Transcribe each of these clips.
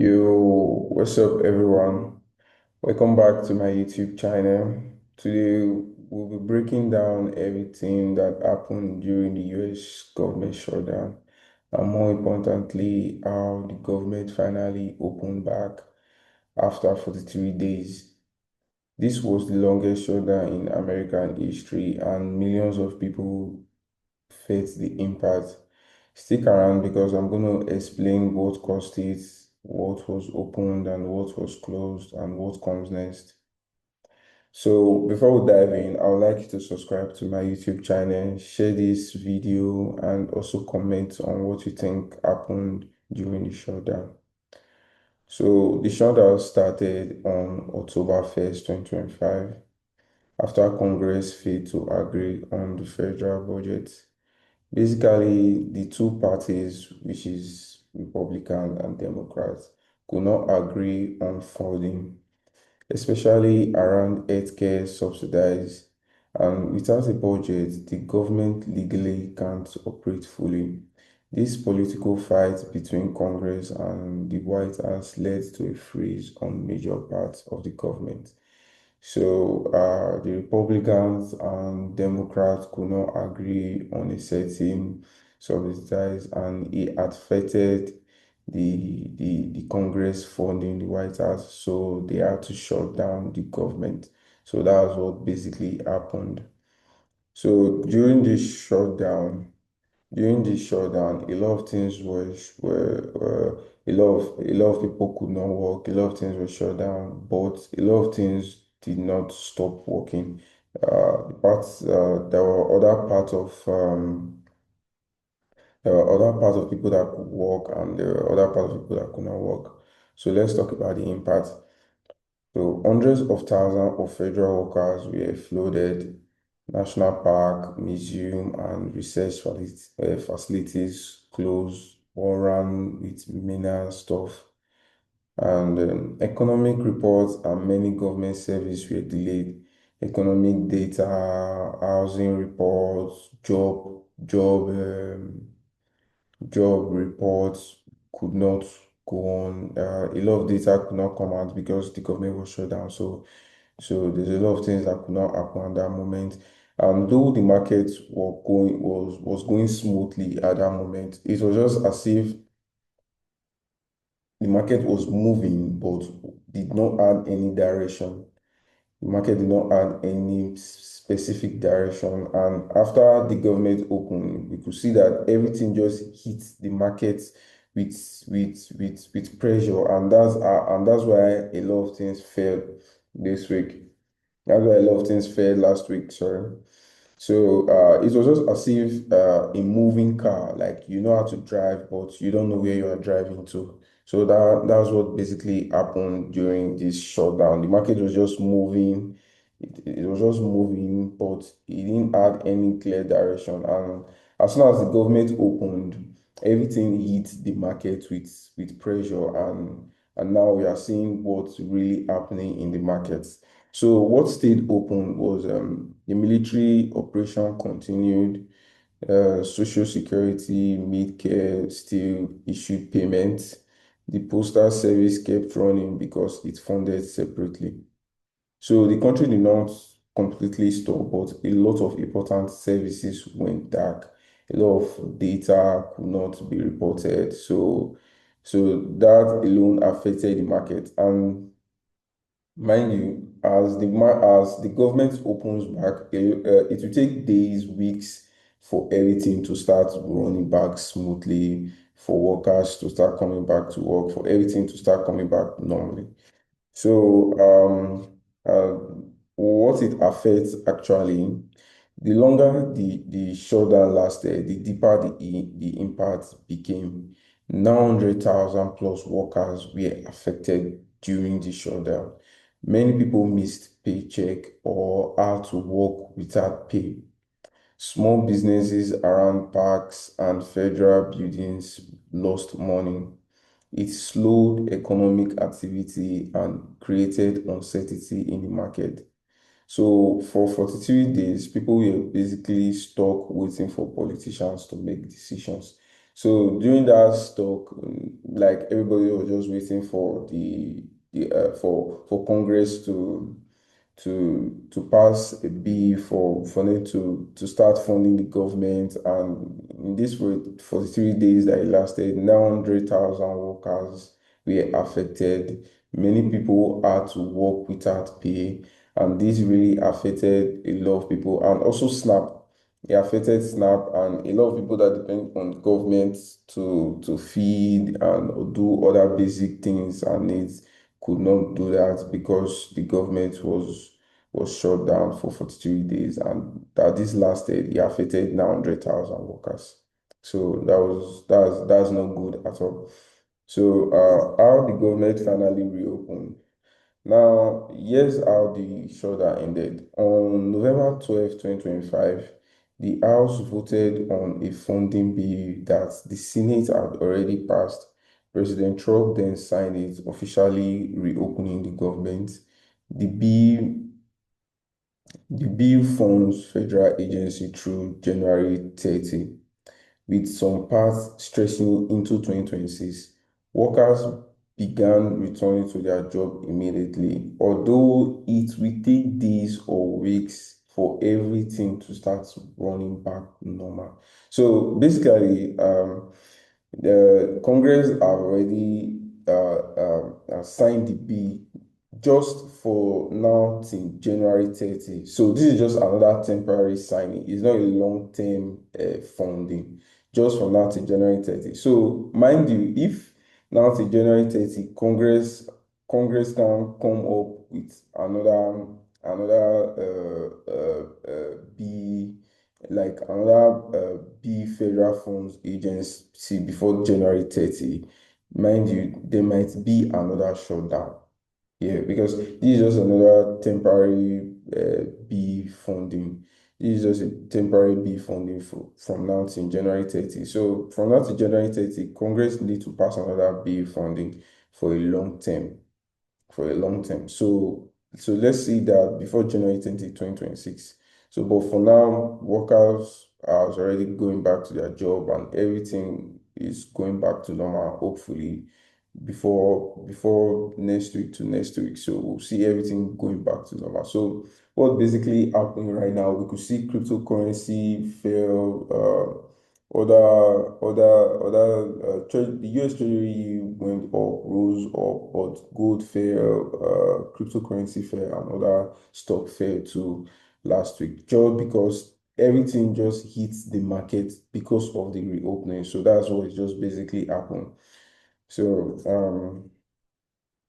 Yo, what's up, everyone? Welcome back to my YouTube channel. Today, we'll be breaking down everything that happened during the US government shutdown, and more importantly, how the government finally opened back after 43 days. This was the longest shutdown in American history, and millions of people felt the impact. Stick around because I'm going to explain what caused it, what was opened, and what was closed, and what comes next. So, before we dive in, I would like you to subscribe to my YouTube channel, share this video, and also comment on what you think happened during the shutdown. So, the shutdown started on October 1st, 2025, after Congress failed to agree on the federal budget. Basically, the two parties, which is Republican and Democrats, could not agree on funding, especially around healthcare subsidies. And without a budget, the government legally can't operate fully. This political fight between Congress and the White House led to a freeze on major parts of the government. So the Republicans and Democrats could not agree on a certain subsidies, and it affected the Congress funding the White House. So they had to shut down the government. So that was what basically happened. So during this shutdown, a lot of things were a lot of people could not work. A lot of things were shut down, but a lot of things did not stop working. There were other parts of there were other parts of people that could work, and there were other parts of people that could not work. So let's talk about the impact. So hundreds of thousands of federal workers were flooded. National park, museum, and facilities closed or ran with minimal stuff. And economic reports and many government services were delayed. Economic data, housing reports, job reports could not go on. A lot of data could not come out because the government was shut down. So there's a lot of things that could not happen at that moment. And though the market was going smoothly at that moment, it was just as if the market was moving but did not add any direction. The market did not add any specific direction. And after the government opened, we could see that everything just hit the market with pressure, and that's why a lot of things fell this week. That's why a lot of things fell last week. Sorry. So it was just as if a moving car, like you know how to drive, but you don't know where you are driving to. So that's what basically happened during this shutdown. The market was just moving, it was just moving, but it didn't have any clear direction. And as soon as the government opened, everything hit the market with pressure, and now we are seeing what's really happening in the markets. So what stayed open was the military operation continued, Social Security, mid-care still issued payments. The postal service kept running because it funded separately. So the country did not completely stop, but a lot of important services went dark. A lot of data could not be reported. So that alone affected the market. And mind you, as the government opens back, it will take days, weeks for everything to start running back smoothly, for workers to start coming back to work, for everything to start coming back normally. So, what it affects actually, the longer the shutdown lasted, the deeper the impact became. 900,000 plus workers were affected during the shutdown. Many people missed paycheck or had to work without pay. Small businesses around parks and federal buildings lost money. It slowed economic activity and created uncertainty in the market. So for 43 days, people were basically stuck waiting for politicians to make decisions. So during that stock, like everybody was just waiting for for Congress to pass a bill for them to start funding the government. And in this for the 3 days that it lasted, 900,000 workers were affected. Many people had to work without pay, and this really affected a lot of people. And also SNAP, it affected SNAP, and a lot of people that depend on government to feed and do other basic things and needs could not do that because the government was shut down for 43 days, and that this lasted, it affected 900,000 workers. So that's not good at all. So how the government finally reopened. Now, here's how the shutdown ended. On November 12, 2025, the House voted on a funding bill that the Senate had already passed. President Trump then signed it, officially reopening the government. The bill, the bill funds federal agency through January 30, with some parts stretching into 2026. Workers began returning to their job immediately, although it will take days or weeks for everything to start running back normal. So basically, the Congress have already signed the bill just for now till January 30. So this is just another temporary signing. It's not a long-term funding, just from now till January 30. So mind you, if now till January 30, Congress can come up with another bill, like another B federal funds agency before January 30, mind you, there might be another shutdown. Yeah, because this is just another temporary B funding. This is just a temporary B funding from now till January 30. So from now to January 30, Congress need to pass another B funding for a long term for a long term. So let's see that before January 2026. So, but for now, workers are already going back to their job and everything is going back to normal, hopefully, before next week to next week. So we'll see everything going back to normal. So what basically happening right now, we could see cryptocurrency fail, the US Treasury went up, rose up, but gold fell, cryptocurrency fell, and other stock fell too last week, just because everything just hits the market because of the reopening. So that's what just basically happened. So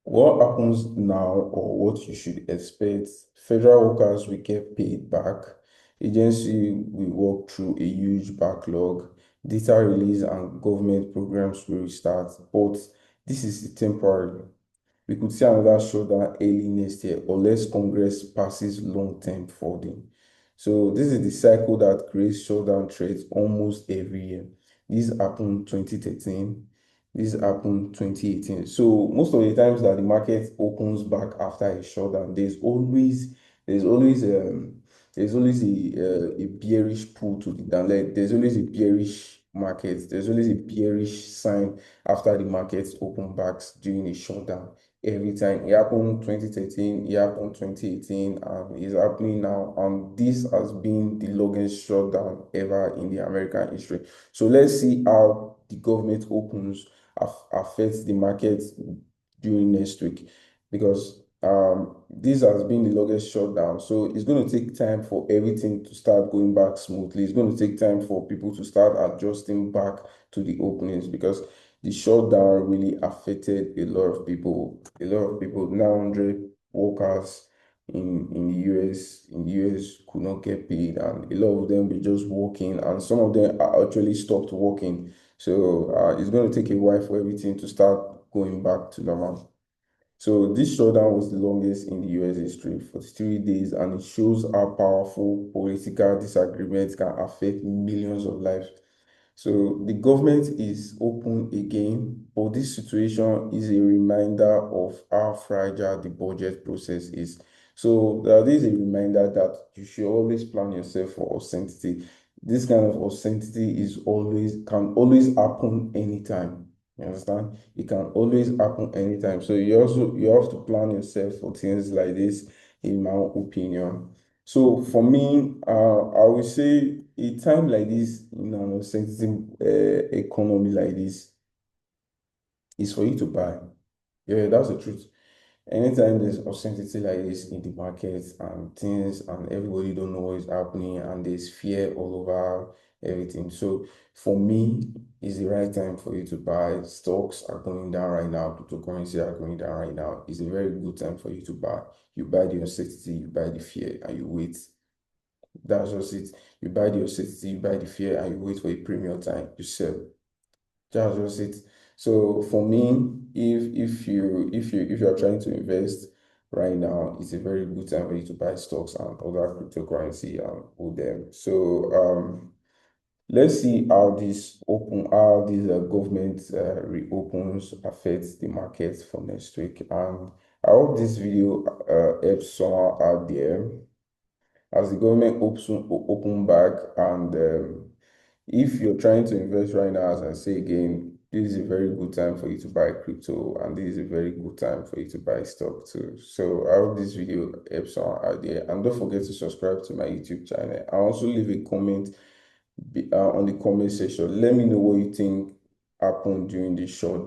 what happens now, or what you should expect? Federal workers will get paid back. Agency will work through a huge backlog. Data release and government programs will restart, but this is temporary. We could see another showdown early next year unless Congress passes long-term funding. So this is the cycle that creates showdown trades almost every year. This happened 2013. This happened 2018. So most of the times that the market opens back after a shutdown, there's always there's always a bearish pull to the down. Like there's always a bearish market. There's always a bearish sign after the markets open back during a shutdown every time. It happened 2013, it happened 2018, and it's happening now. And this has been the longest shutdown ever in the American history. So let's see how the government opens affects the market during next week, because this has been the longest shutdown. So it's going to take time for everything to start going back smoothly. It's going to take time for people to start adjusting back to the openings, because the shutdown really affected a lot of people. A lot of people, 900 workers in the US could not get paid, and a lot of them were just working, and some of them are actually stopped working. So it's going to take a while for everything to start going back to normal. So this shutdown was the longest in the US history, for 3 days, and it shows how powerful political disagreements can affect millions of lives. So the government is open again, but this situation is a reminder of how fragile the budget process is. So this is a reminder that you should always plan yourself for uncertainty. this kind of uncertainty is always can always happen anytime. You understand? It can always happen anytime. So you have to plan yourself for things like this, in my opinion. So for me, I would say a time like this in an uncertain economy like this is for you to buy. Yeah, that's the truth. Anytime there's uncertainty like this in the markets and things and everybody don't know what is happening and there's fear all over everything. So for me, it's the right time for you to buy. Stocks are going down right now, cryptocurrency are going down right now. It's a very good time for you to buy. You buy the uncertainty, you buy the fear, and you wait. That's just it. You buy the uncertainty, you buy the fear, and you wait for a premium time. You sell. That's just it. So for me, if you are trying to invest right now, it's a very good time for you to buy stocks and other cryptocurrency and hold them. So let's see how this government reopens affects the market for next week. And I hope this video helps someone out there as the government open back and if you're trying to invest right now, as I say again, this is a very good time for you to buy crypto, and this is a very good time for you to buy stock too. So I hope this video helps someone out there, and don't forget to subscribe to my YouTube channel. I also leave a comment on the comment section. Let me know what you think happened during this short